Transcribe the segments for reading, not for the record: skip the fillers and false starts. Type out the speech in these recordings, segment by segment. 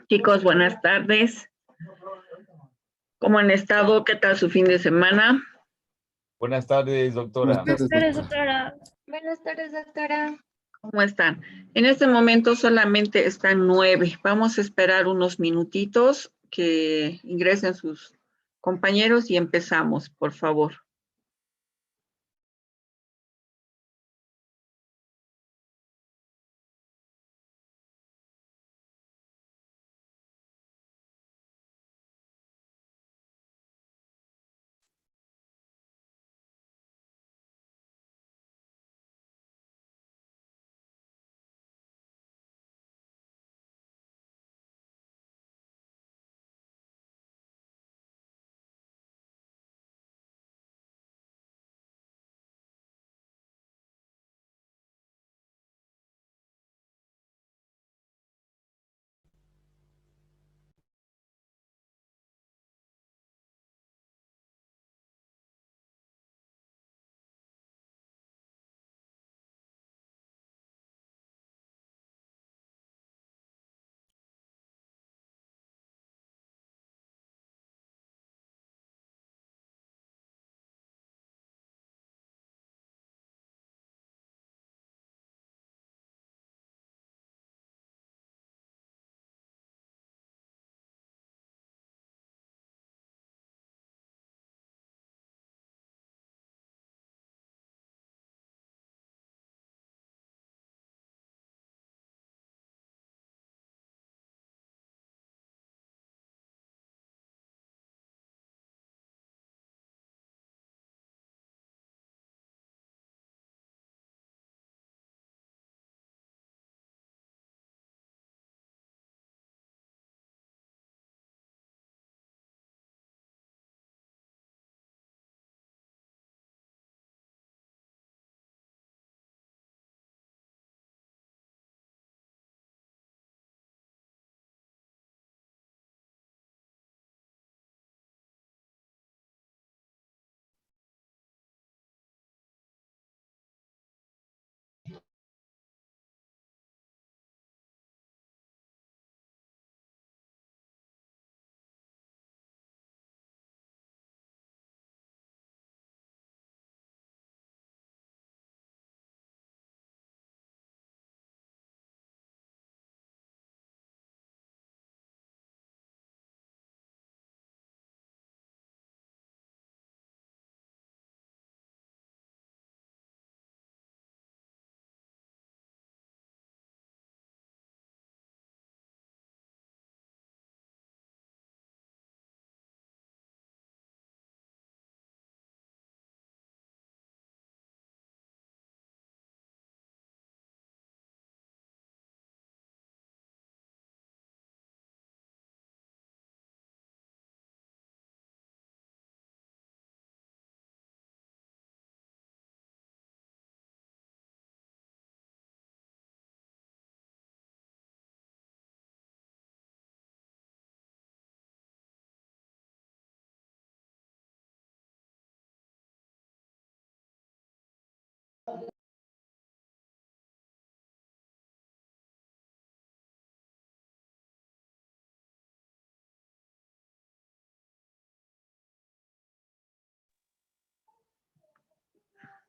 Chicos, buenas tardes. ¿Cómo han estado? ¿Qué tal su fin de semana? Buenas tardes, doctora. Buenas tardes, doctora. Buenas tardes, doctora. ¿Cómo están? En este momento solamente están 9. Vamos a esperar unos minutitos que ingresen sus compañeros y empezamos, por favor.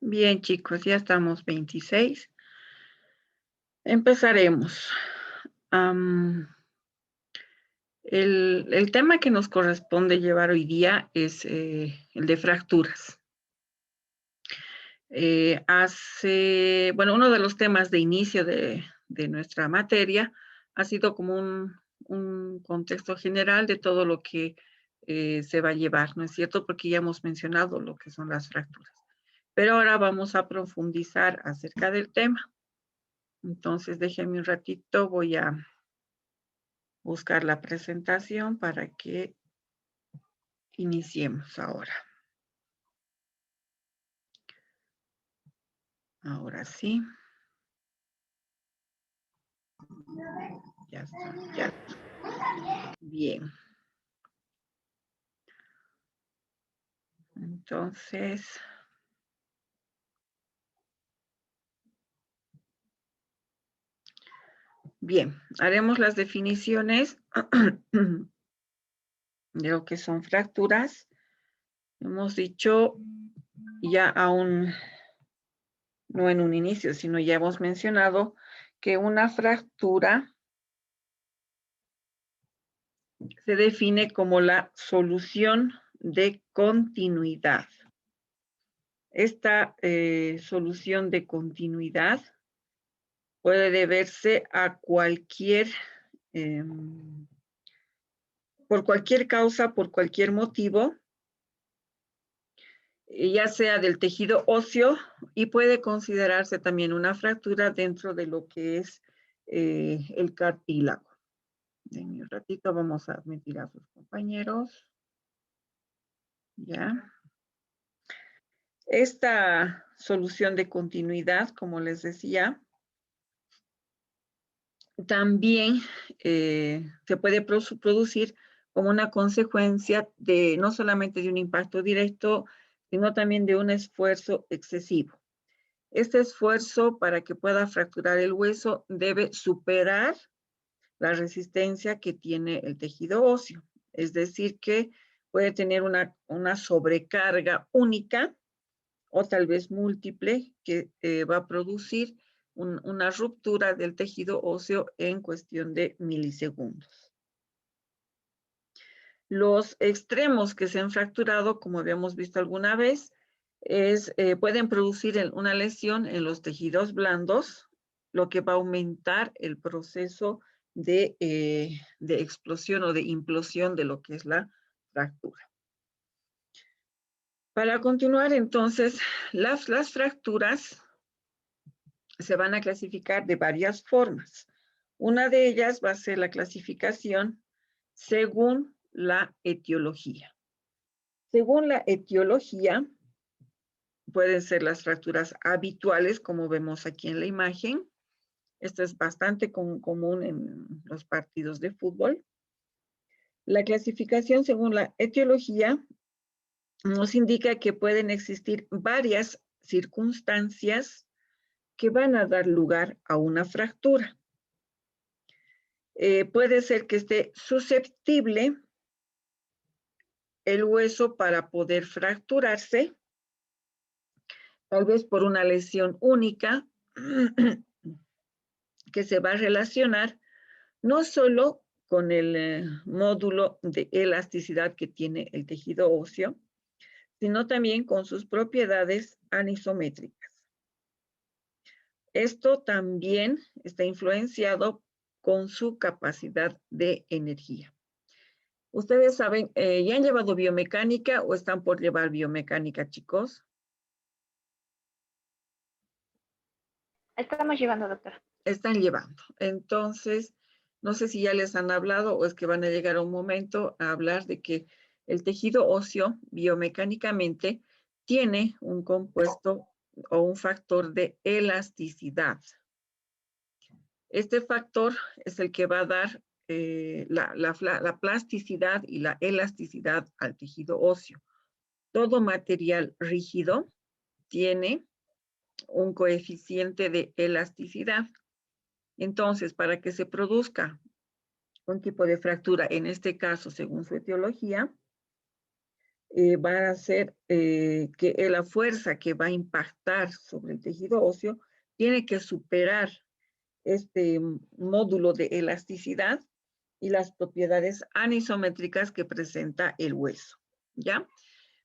Bien, chicos, ya estamos 26. Empezaremos. El tema que nos corresponde llevar hoy día es el de fracturas. Uno de los temas de inicio de nuestra materia ha sido como un contexto general de todo lo que se va a llevar, ¿no es cierto? Porque ya hemos mencionado lo que son las fracturas. Pero ahora vamos a profundizar acerca del tema. Entonces, déjenme un ratito, voy a buscar la presentación para que iniciemos ahora. Ahora sí. Ya está, ya. Bien. Entonces, bien, haremos las definiciones de lo que son fracturas. Hemos dicho ya aún, no en un inicio, sino ya hemos mencionado que una fractura se define como la solución de continuidad. Esta solución de continuidad puede deberse a por cualquier causa, por cualquier motivo, ya sea del tejido óseo, y puede considerarse también una fractura dentro de lo que es el cartílago. En un ratito vamos a admitir a sus compañeros. Ya. Esta solución de continuidad, como les decía, también se puede producir como una consecuencia de no solamente de un impacto directo, sino también de un esfuerzo excesivo. Este esfuerzo, para que pueda fracturar el hueso, debe superar la resistencia que tiene el tejido óseo. Es decir, que puede tener una sobrecarga única o tal vez múltiple que va a producir una ruptura del tejido óseo en cuestión de milisegundos. Los extremos que se han fracturado, como habíamos visto alguna vez, pueden producir una lesión en los tejidos blandos, lo que va a aumentar el proceso de explosión o de implosión de lo que es la fractura. Para continuar, entonces, las fracturas se van a clasificar de varias formas. Una de ellas va a ser la clasificación según la etiología. Según la etiología, pueden ser las fracturas habituales, como vemos aquí en la imagen. Esto es bastante común en los partidos de fútbol. La clasificación según la etiología nos indica que pueden existir varias circunstancias que van a dar lugar a una fractura. Puede ser que esté susceptible el hueso para poder fracturarse, tal vez por una lesión única que se va a relacionar no solo con el módulo de elasticidad que tiene el tejido óseo, sino también con sus propiedades anisométricas. Esto también está influenciado con su capacidad de energía. Ustedes saben, ¿ya han llevado biomecánica o están por llevar biomecánica, chicos? Estamos llevando, doctora. Están llevando. Entonces, no sé si ya les han hablado o es que van a llegar a un momento a hablar de que el tejido óseo biomecánicamente tiene un compuesto o un factor de elasticidad. Este factor es el que va a dar la plasticidad y la elasticidad al tejido óseo. Todo material rígido tiene un coeficiente de elasticidad. Entonces, para que se produzca un tipo de fractura, en este caso, según su etiología, va a ser que la fuerza que va a impactar sobre el tejido óseo tiene que superar este módulo de elasticidad y las propiedades anisométricas que presenta el hueso, ¿ya?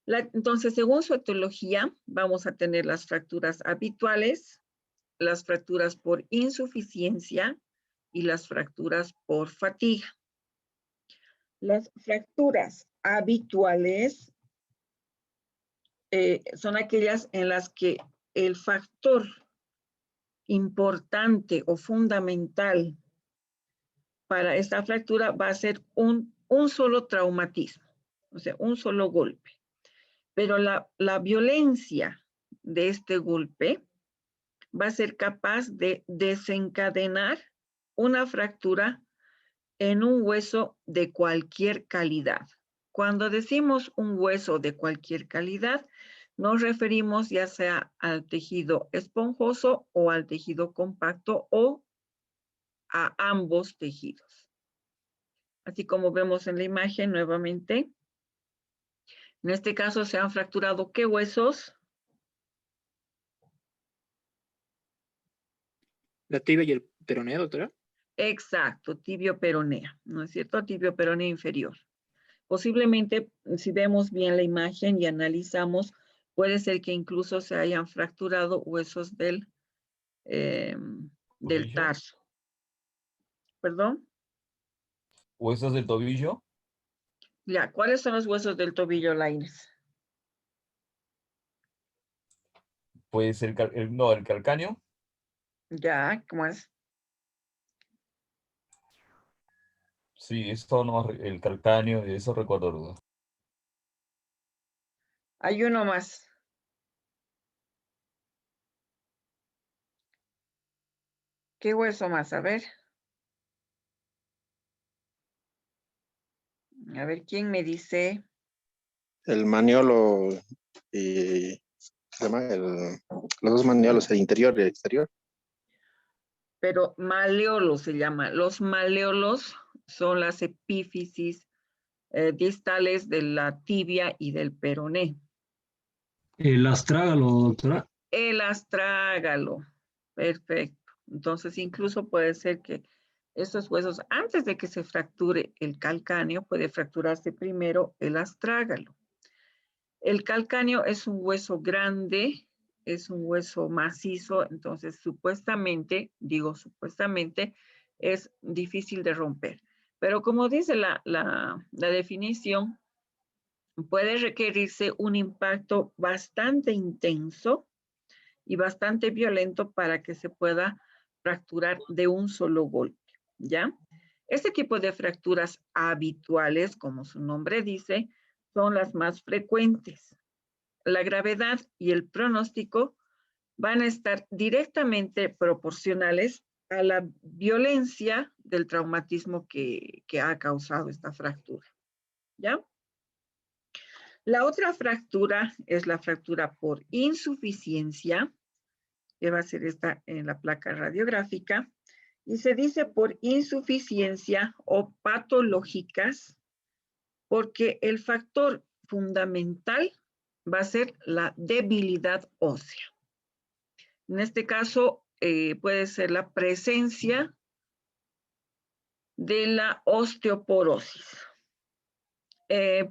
Entonces, según su etiología, vamos a tener las fracturas habituales, las fracturas por insuficiencia y las fracturas por fatiga. Las fracturas habituales son aquellas en las que el factor importante o fundamental para esta fractura va a ser un solo traumatismo, o sea, un solo golpe. Pero la violencia de este golpe va a ser capaz de desencadenar una fractura en un hueso de cualquier calidad. Cuando decimos un hueso de cualquier calidad, nos referimos ya sea al tejido esponjoso o al tejido compacto o a ambos tejidos. Así como vemos en la imagen nuevamente. En este caso se han fracturado ¿qué huesos? La tibia y el peroné, doctora. Exacto, tibio peronea, ¿no es cierto? Tibio peronea inferior. Posiblemente, si vemos bien la imagen y analizamos, puede ser que incluso se hayan fracturado huesos del tarso. ¿Perdón? ¿Huesos del tobillo? Ya, ¿cuáles son los huesos del tobillo, Lainez? Puede ser, no, el calcáneo. Ya, ¿cómo es? Sí, eso no, el calcáneo, eso recuerdo algo. Hay uno más. ¿Qué hueso más? A ver. A ver, ¿quién me dice? El maniolo y ¿se llama? Los dos maniolos, el interior y el exterior. Pero maleolo se llama. Los maleolos son las epífisis distales de la tibia y del peroné. El astrágalo, doctora. El astrágalo. Perfecto. Entonces, incluso puede ser que estos huesos, antes de que se fracture el calcáneo, puede fracturarse primero el astrágalo. El calcáneo es un hueso grande, es un hueso macizo, entonces supuestamente, digo supuestamente, es difícil de romper. Pero como dice la definición, puede requerirse un impacto bastante intenso y bastante violento para que se pueda fracturar de un solo golpe, ¿ya? Este tipo de fracturas habituales, como su nombre dice, son las más frecuentes. La gravedad y el pronóstico van a estar directamente proporcionales a la violencia del traumatismo que ha causado esta fractura, ¿ya? La otra fractura es la fractura por insuficiencia, que va a ser esta en la placa radiográfica, y se dice por insuficiencia o patológicas, porque el factor fundamental va a ser la debilidad ósea. En este caso, puede ser la presencia de la osteoporosis.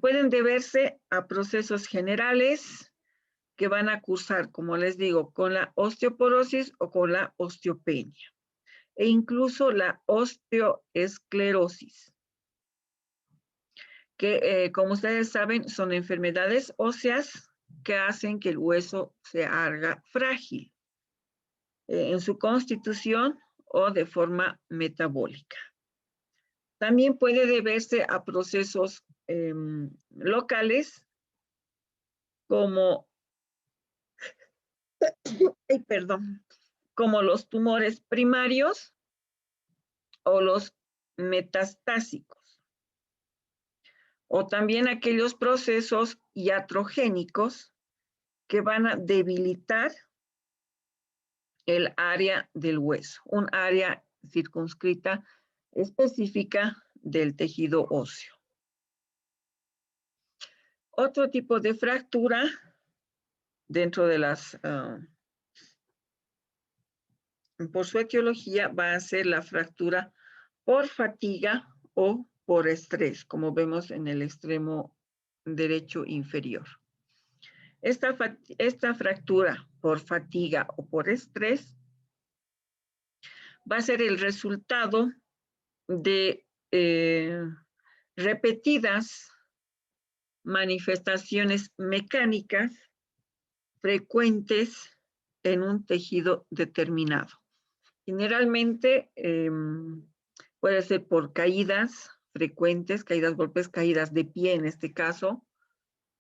Pueden deberse a procesos generales que van a cursar, como les digo, con la osteoporosis o con la osteopenia, e incluso la osteoesclerosis, que como ustedes saben son enfermedades óseas que hacen que el hueso se haga frágil en su constitución o de forma metabólica. También puede deberse a procesos locales como, como los tumores primarios o los metastásicos, o también aquellos procesos iatrogénicos que van a debilitar el área del hueso, un área circunscrita específica del tejido óseo. Otro tipo de fractura dentro de las, por su etiología, va a ser la fractura por fatiga o por estrés, como vemos en el extremo derecho inferior. Esta fractura por fatiga o por estrés va a ser el resultado de repetidas manifestaciones mecánicas frecuentes en un tejido determinado. Generalmente puede ser por caídas frecuentes, caídas, golpes, caídas de pie en este caso,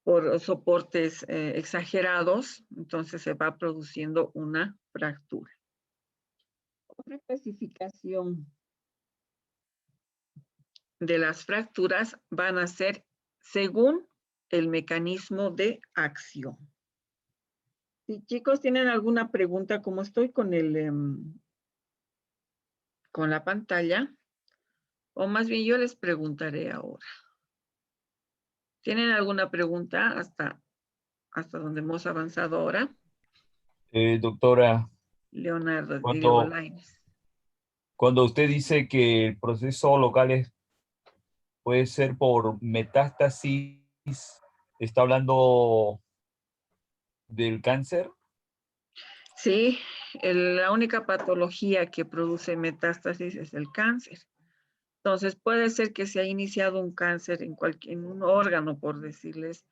por soportes exagerados, entonces se va produciendo una fractura. Otra clasificación de las fracturas van a ser según el mecanismo de acción. Si chicos tienen alguna pregunta, como estoy con con la pantalla, o más bien yo les preguntaré ahora. ¿Tienen alguna pregunta hasta donde hemos avanzado ahora? Doctora, Leonardo, digo, cuando, Lainez. cuando usted dice que el proceso local puede ser por metástasis, ¿está hablando del cáncer? Sí, la única patología que produce metástasis es el cáncer. Entonces puede ser que se haya iniciado un cáncer en un órgano, por decirles,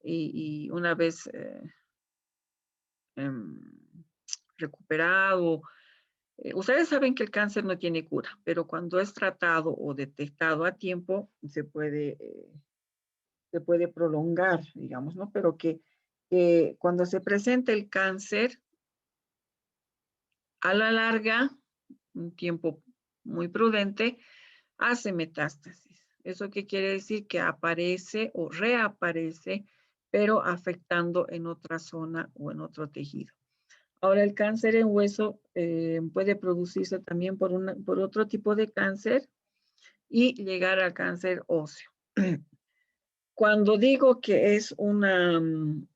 y una vez recuperado. Ustedes saben que el cáncer no tiene cura, pero cuando es tratado o detectado a tiempo, se puede prolongar, digamos, ¿no? Pero que cuando se presenta el cáncer, a la larga, un tiempo muy prudente, hace metástasis. ¿Eso qué quiere decir? Que aparece o reaparece, pero afectando en otra zona o en otro tejido. Ahora, el cáncer en hueso puede producirse también por otro tipo de cáncer y llegar al cáncer óseo. Cuando digo que es una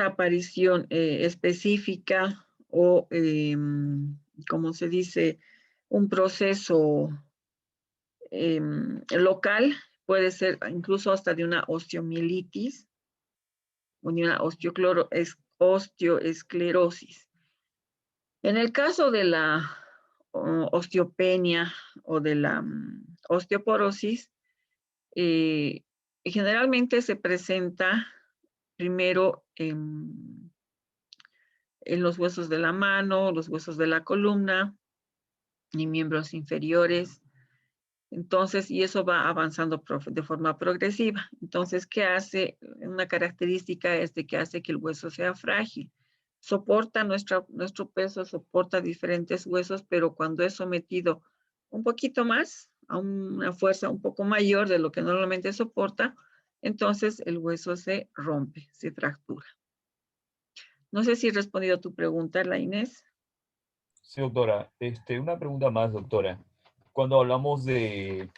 aparición específica o, como se dice, un proceso local, puede ser incluso hasta de una osteomielitis o de una osteoesclerosis. En el caso de la osteopenia o de la osteoporosis, generalmente se presenta primero en los huesos de la mano, los huesos de la columna y miembros inferiores. Entonces, y eso va avanzando de forma progresiva. Entonces, ¿qué hace? Una característica es de que hace que el hueso sea frágil. Soporta nuestro peso, soporta diferentes huesos, pero cuando es sometido un poquito más, a una fuerza un poco mayor de lo que normalmente soporta, entonces el hueso se rompe, se fractura. No sé si he respondido a tu pregunta, Lainez. Sí, doctora. Una pregunta más, doctora. Cuando hablamos de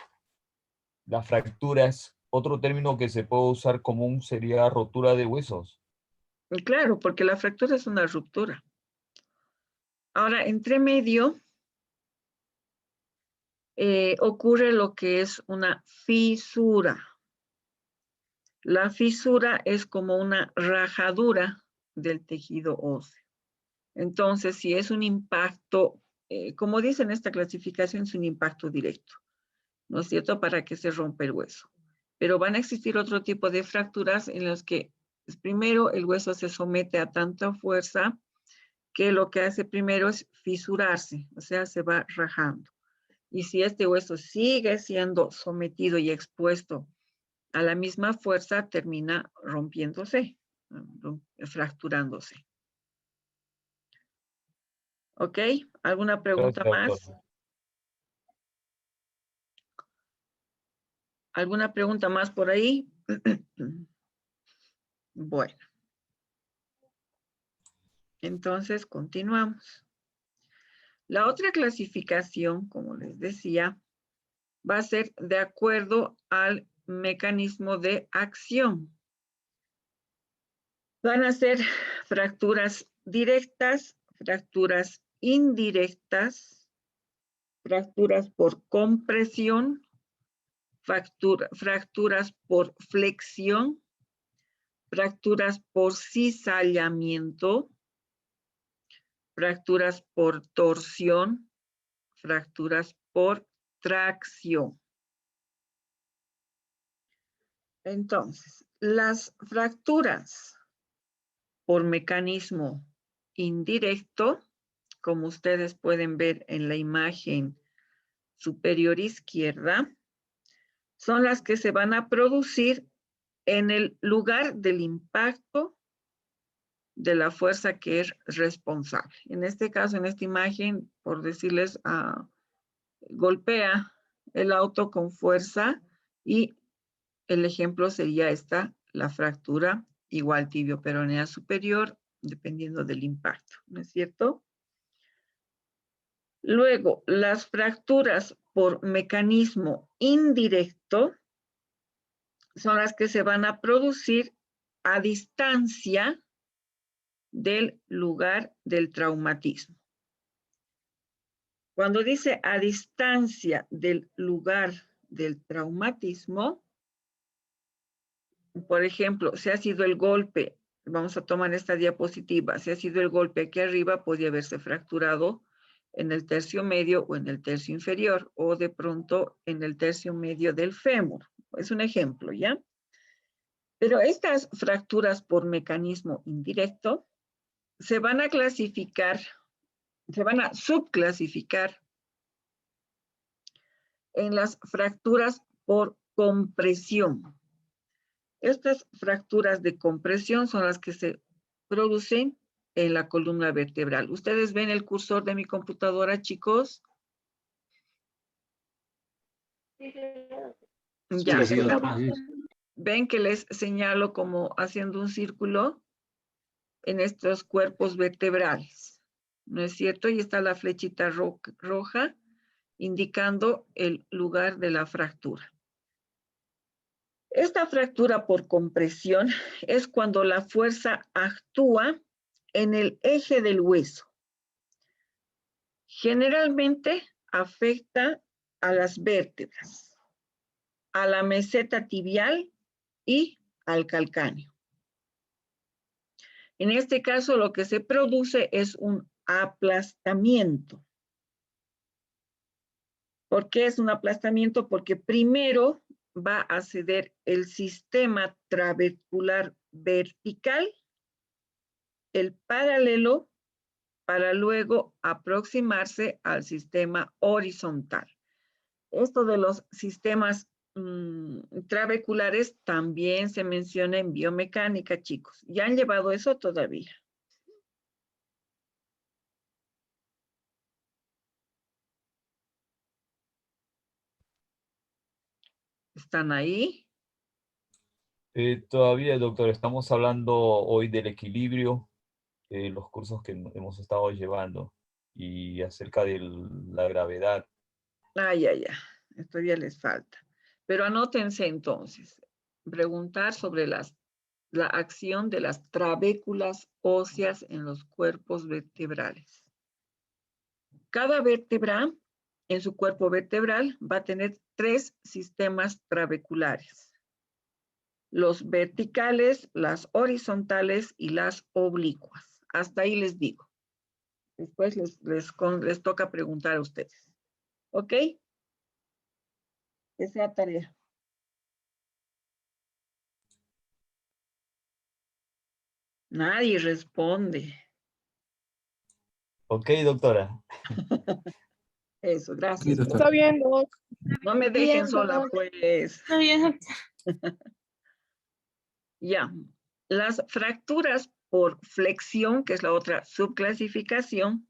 las fracturas, otro término que se puede usar común sería rotura de huesos. Claro, porque la fractura es una ruptura. Ahora, entre medio, ocurre lo que es una fisura. La fisura es como una rajadura del tejido óseo. Entonces, si es un impacto, como dice en esta clasificación, es un impacto directo, ¿no es cierto?, para que se rompa el hueso. Pero van a existir otro tipo de fracturas en las que primero el hueso se somete a tanta fuerza que lo que hace primero es fisurarse, o sea, se va rajando. Y si este hueso sigue siendo sometido y expuesto a la misma fuerza, termina rompiéndose, fracturándose. ¿Ok? ¿Alguna pregunta Gracias, más? doctora. ¿Alguna pregunta más por ahí? Bueno. Entonces, continuamos. La otra clasificación, como les decía, va a ser de acuerdo al mecanismo de acción. Van a ser fracturas directas, fracturas indirectas, fracturas por compresión, fracturas por flexión, fracturas por cizallamiento, fracturas por torsión, fracturas por tracción. Entonces, las fracturas por mecanismo indirecto, como ustedes pueden ver en la imagen superior izquierda, son las que se van a producir en el lugar del impacto de la fuerza que es responsable. En este caso, en esta imagen, por decirles, golpea el auto con fuerza y el ejemplo sería esta, la fractura igual tibio-peronea superior, dependiendo del impacto, ¿no es cierto? Luego, las fracturas por mecanismo indirecto son las que se van a producir a distancia del lugar del traumatismo. Cuando dice a distancia del lugar del traumatismo, por ejemplo, si ha sido el golpe, vamos a tomar esta diapositiva, si ha sido el golpe aquí arriba, podría haberse fracturado en el tercio medio o en el tercio inferior, o de pronto en el tercio medio del fémur. Es un ejemplo, ¿ya? Pero estas fracturas por mecanismo indirecto se van a clasificar, se van a subclasificar en las fracturas por compresión. Estas fracturas de compresión son las que se producen en la columna vertebral. ¿Ustedes ven el cursor de mi computadora, chicos? Ya. Sí, doctora, sí. ¿Ven que les señalo como haciendo un círculo en estos cuerpos vertebrales? ¿No es cierto? Y está la flechita roja indicando el lugar de la fractura. Esta fractura por compresión es cuando la fuerza actúa en el eje del hueso. Generalmente afecta a las vértebras, a la meseta tibial y al calcáneo. En este caso, lo que se produce es un aplastamiento. ¿Por qué es un aplastamiento? Porque primero va a ceder el sistema trabecular vertical, el paralelo, para luego aproximarse al sistema horizontal. Esto de los sistemas trabeculares también se menciona en biomecánica, chicos. ¿Ya han llevado eso todavía? ¿Están ahí? Todavía, doctor, estamos hablando hoy del equilibrio, los cursos que hemos estado llevando y acerca de la gravedad. Ya. Esto ya les falta. Pero anótense entonces. Preguntar sobre la acción de las trabéculas óseas en los cuerpos vertebrales. Cada vértebra en su cuerpo vertebral va a tener 3 sistemas trabeculares. Los verticales, las horizontales y las oblicuas. Hasta ahí les digo. Después les toca preguntar a ustedes. ¿Ok? Que sea tarea. Nadie responde. Ok, doctora. Eso, gracias. Está bien, Doc. No me dejen Bien, sola, Doc. pues. Está bien. Ya. Las fracturas por flexión, que es la otra subclasificación,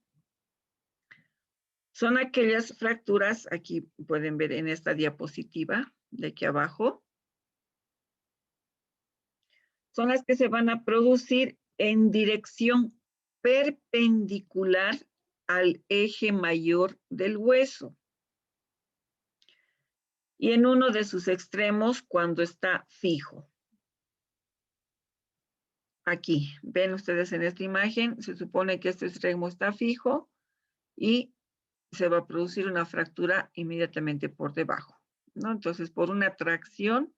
son aquellas fracturas, aquí pueden ver en esta diapositiva de aquí abajo, son las que se van a producir en dirección perpendicular al eje mayor del hueso. y en uno de sus extremos cuando está fijo. Aquí, ven ustedes en esta imagen, se supone que este extremo está fijo y se va a producir una fractura inmediatamente por debajo, ¿no? Entonces, por una tracción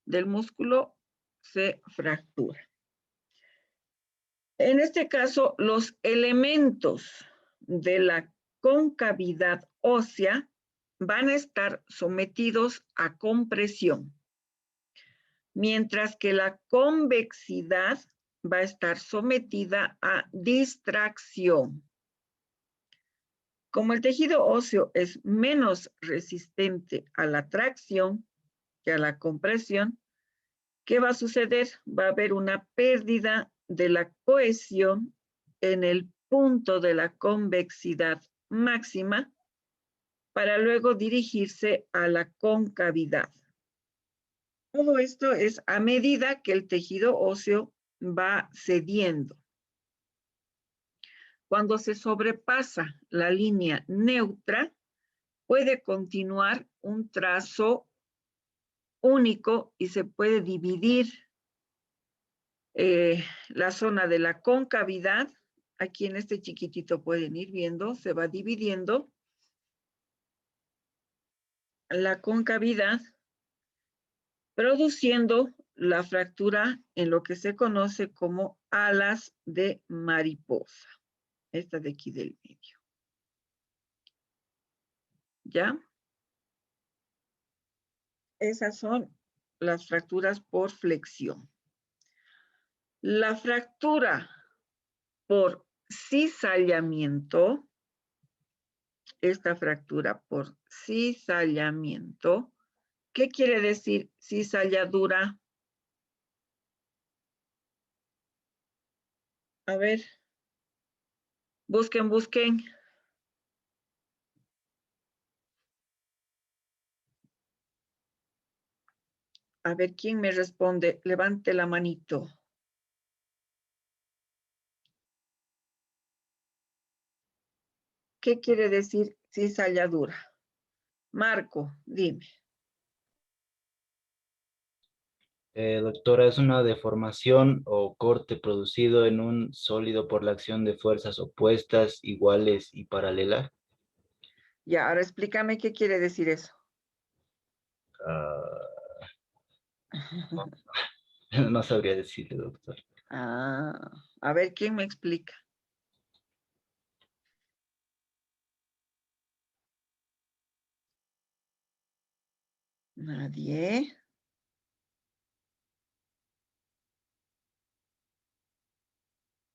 del músculo se fractura. En este caso, los elementos de la concavidad ósea van a estar sometidos a compresión, mientras que la convexidad va a estar sometida a distracción. Como el tejido óseo es menos resistente a la tracción que a la compresión, ¿qué va a suceder? Va a haber una pérdida de la cohesión en el punto de la convexidad máxima para luego dirigirse a la concavidad. Todo esto es a medida que el tejido óseo va cediendo. Cuando se sobrepasa la línea neutra, puede continuar un trazo único y se puede dividir la zona de la concavidad. Aquí en este chiquitito pueden ir viendo, se va dividiendo la concavidad, produciendo la fractura en lo que se conoce como alas de mariposa. Esta de aquí del medio. ¿Ya? Esas son las fracturas por flexión. La fractura por cizallamiento, esta fractura por cizallamiento, ¿qué quiere decir cizalladura? A ver, busquen. A ver, ¿quién me responde? Levante la manito. ¿Qué quiere decir cizalladura? Marco, dime. Doctora, es una deformación o corte producido en un sólido por la acción de fuerzas opuestas, iguales y paralelas. Ya, ahora explícame qué quiere decir eso. No sabría decirle, doctor. A ver, ¿quién me explica? Nadie.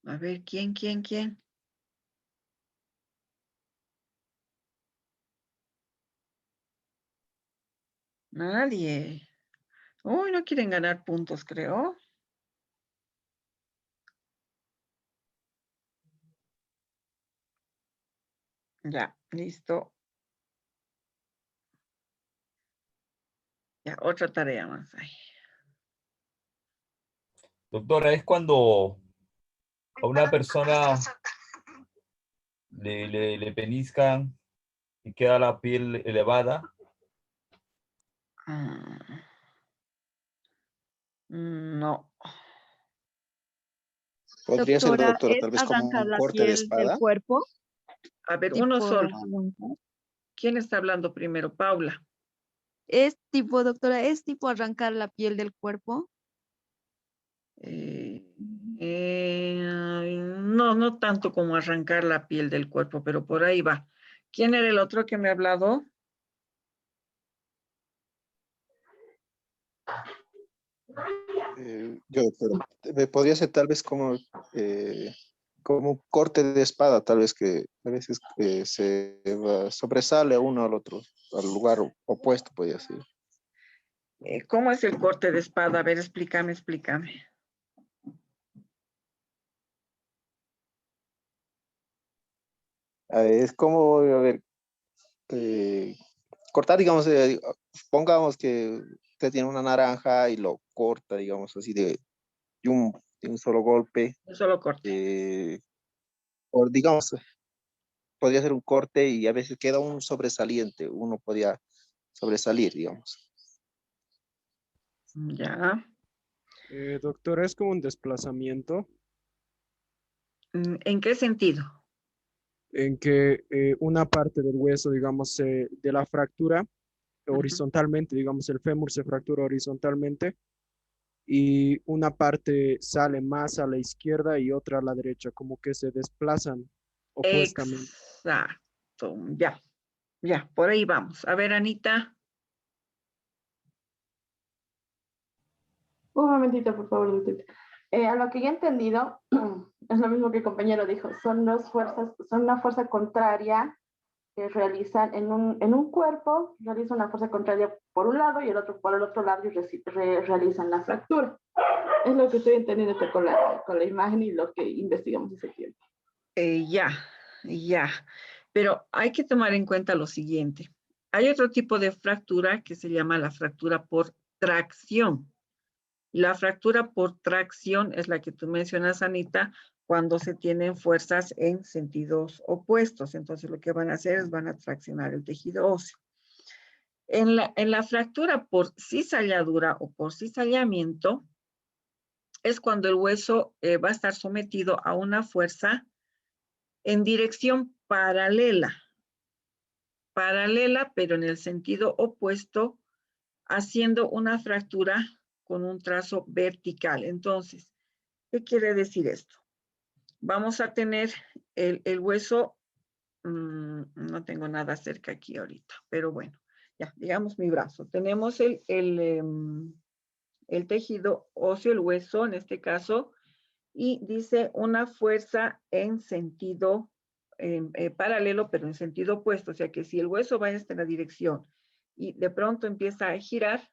A ver, ¿quién? Nadie. Uy, no quieren ganar puntos, creo. Ya, listo. Ya, otra tarea más. Ay. Doctora, es cuando a una persona le peniscan y queda la piel elevada. No. Podría ser, Doctora, doctora, ¿es tal vez como arrancar un la corte de piel del espada. cuerpo? A ver, Tipo uno solo. arrancar. ¿Quién está hablando primero? Paula. Es tipo, doctora, ¿es tipo arrancar la piel del cuerpo? No tanto como arrancar la piel del cuerpo, pero por ahí va. ¿Quién era el otro que me ha hablado? Yo, pero podría ser tal vez como un corte de espada, tal vez que a veces sobresale uno al otro, al lugar opuesto, podría ser. ¿Cómo es el corte de espada? A ver, explícame. Es como, a ver, cortar, digamos, pongamos que usted tiene una naranja y lo corta, digamos, así de un solo golpe, Un solo corte. o digamos, podría ser un corte y a veces queda un sobresaliente, uno podía sobresalir, digamos. Ya. Doctora, es como un desplazamiento ¿En qué sentido? en que una parte del hueso, digamos, de la fractura horizontalmente, digamos, el fémur se fractura horizontalmente y una parte sale más a la izquierda y otra a la derecha, como que se desplazan opuestamente. Exacto. Ya. Ya, por ahí vamos. A ver, Anita. Un momentito, por favor, doctor. A lo que yo he entendido, es lo mismo que el compañero dijo, son una fuerza contraria que realizan en un cuerpo, realizan una fuerza contraria por un lado y el otro por el otro lado y realizan la fractura. Es lo que estoy entendiendo con la imagen y lo que investigamos ese tiempo. Ya. Pero hay que tomar en cuenta lo siguiente. Hay otro tipo de fractura que se llama la fractura por tracción. La fractura por tracción es la que tú mencionas, Anita, cuando se tienen fuerzas en sentidos opuestos. Entonces lo que van a hacer es van a traccionar el tejido óseo. En la fractura por cizalladura o por cizallamiento es cuando el hueso va a estar sometido a una fuerza en dirección paralela, pero en el sentido opuesto, haciendo una fractura con un trazo vertical. Entonces, ¿qué quiere decir esto? Vamos a tener el hueso, no tengo nada cerca aquí ahorita, pero bueno, ya, digamos mi brazo. Tenemos el tejido óseo, el hueso en este caso, y dice una fuerza en sentido paralelo, pero en sentido opuesto. O sea que si el hueso va en esta dirección y de pronto empieza a girar,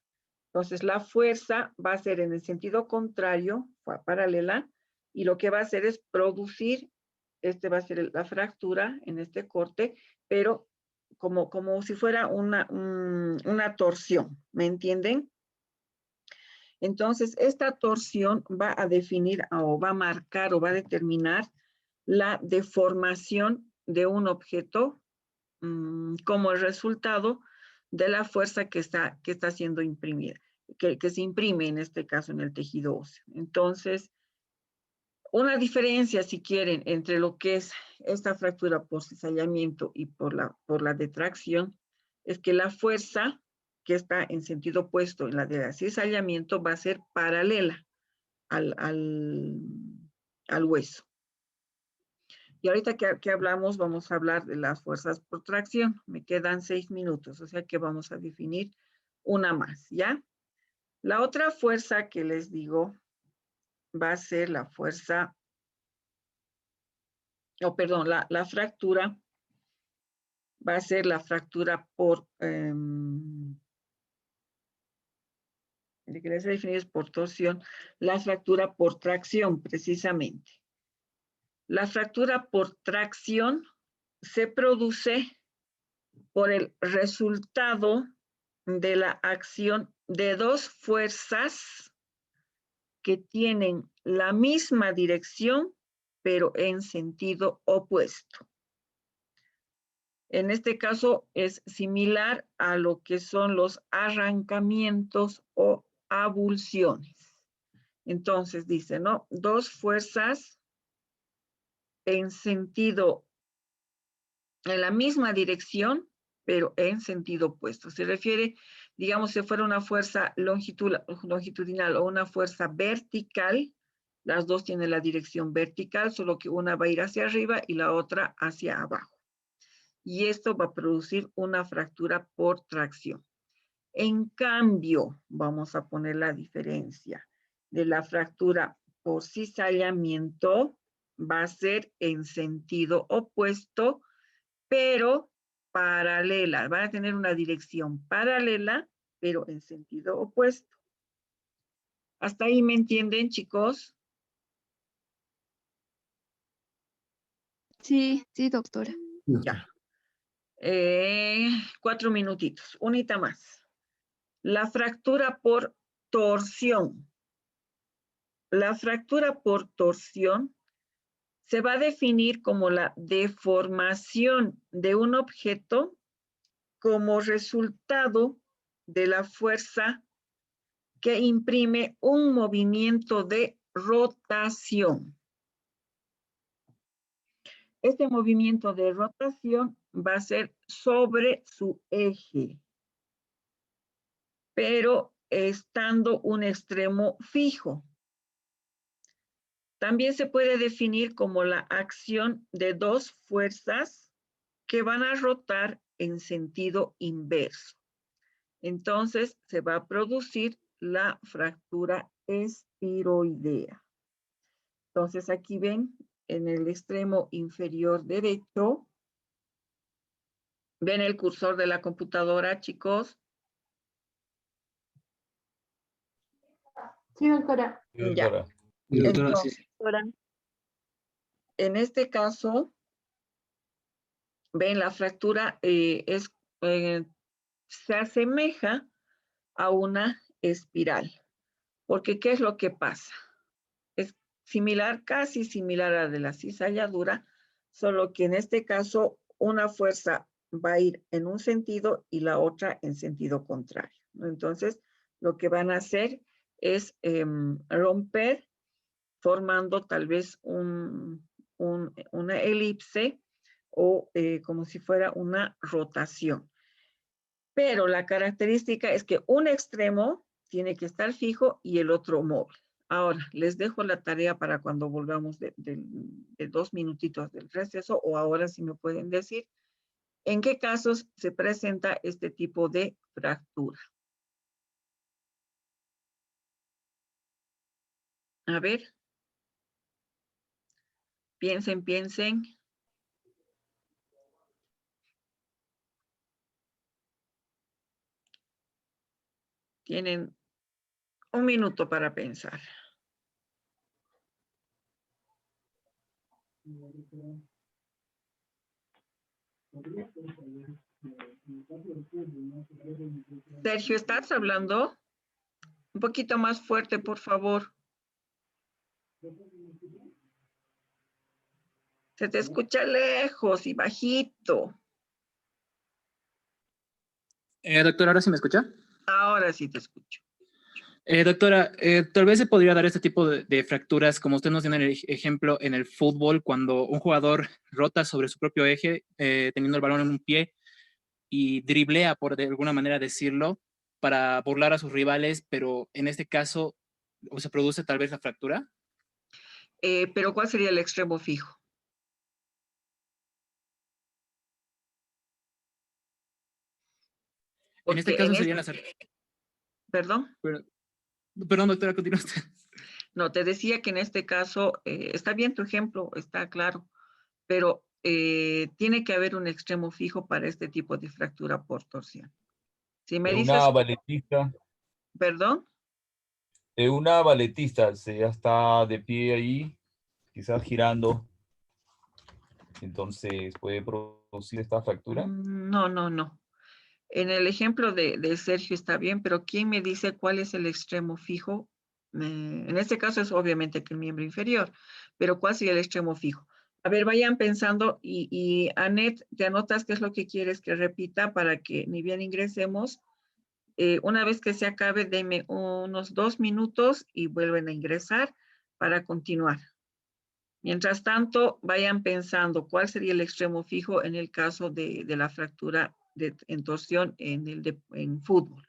entonces la fuerza va a ser en el sentido contrario, paralela, y lo que va a hacer es producir, va a ser la fractura en este corte, pero como si fuera una torsión, ¿me entienden? Entonces, esta torsión va a definir o va a marcar o va a determinar la deformación de un objeto como el resultado de la fuerza que está siendo imprimida, que se imprime en este caso en el tejido óseo. Entonces, una diferencia, si quieren, entre lo que es esta fractura por cizallamiento y por la detracción, es que la fuerza que está en sentido opuesto en la de cizallamiento va a ser paralela al hueso. Y ahorita que hablamos, vamos a hablar de las fuerzas por tracción. Me quedan 6 minutos, o sea que vamos a definir una más, ¿ya? La otra fuerza que les digo va a ser la fuerza, la fractura, va a ser la fractura por, de que les he definido es por torsión, la fractura por tracción, precisamente. La fractura por tracción se produce por el resultado de la acción de dos fuerzas que tienen la misma dirección, pero en sentido opuesto. En este caso es similar a lo que son los arrancamientos o avulsiones. Entonces dice, ¿no? Dos fuerzas en la misma dirección, pero en sentido opuesto. Se refiere, digamos, si fuera una fuerza longitudinal o una fuerza vertical, las dos tienen la dirección vertical, solo que una va a ir hacia arriba y la otra hacia abajo. Y esto va a producir una fractura por tracción. En cambio, vamos a poner la diferencia de la fractura por cizallamiento, va a ser en sentido opuesto, pero paralela. Van a tener una dirección paralela, pero en sentido opuesto. ¿Hasta ahí me entienden, chicos? Sí, doctora. Ya. 4 minutitos. Unita más. La fractura por torsión. La fractura por torsión se va a definir como la deformación de un objeto como resultado de la fuerza que imprime un movimiento de rotación. Este movimiento de rotación va a ser sobre su eje, pero estando un extremo fijo. También se puede definir como la acción de dos fuerzas que van a rotar en sentido inverso. Entonces se va a producir la fractura espiroidea. Entonces aquí ven en el extremo inferior derecho, ven el cursor de la computadora, chicos. Sí, doctora. Sí, Ya. doctora. Doctora, sí, Entonces, en este caso, ven la fractura se asemeja a una espiral. Porque ¿qué es lo que pasa? Es similar, casi similar a la de la cizalladura, solo que en este caso una fuerza va a ir en un sentido y la otra en sentido contrario, ¿no? Entonces, lo que van a hacer es romper formando tal vez una elipse o como si fuera una rotación. Pero la característica es que un extremo tiene que estar fijo y el otro móvil. Ahora, les dejo la tarea para cuando volvamos de 2 minutitos del receso, o ahora si me pueden decir en qué casos se presenta este tipo de fractura. A ver. Piensen, piensen. Tienen 1 minuto para pensar. Sergio, ¿estás hablando? Un poquito más fuerte, por favor. Se te escucha lejos y bajito. Doctora, ¿ahora sí me escucha? Ahora sí te escucho. Doctora, tal vez se podría dar este tipo de fracturas, como usted nos dio en el ejemplo en el fútbol, cuando un jugador rota sobre su propio eje, teniendo el balón en un pie y driblea, por de alguna manera decirlo, para burlar a sus rivales, pero en este caso, ¿o se produce tal vez la fractura? Pero ¿cuál sería el extremo fijo? En este caso serían las... ¿Perdón? Perdón, doctora, continúa usted. No, te decía que en este caso, está bien tu ejemplo, está claro, pero tiene que haber un extremo fijo para este tipo de fractura por torsión. Si me dices, Una balletista, perdón, si ya está de pie ahí, quizás girando, entonces puede producir esta fractura. no, no, no. En el ejemplo de Sergio está bien, pero ¿quién me dice cuál es el extremo fijo? En este caso es obviamente que el miembro inferior, pero ¿cuál sería el extremo fijo? A ver, vayan pensando y Anet, ¿te anotas qué es lo que quieres que repita para que ni bien ingresemos? Una vez que se acabe, denme unos 2 minutos y vuelven a ingresar para continuar. Mientras tanto, vayan pensando cuál sería el extremo fijo en el caso de la fractura en torsión en fútbol.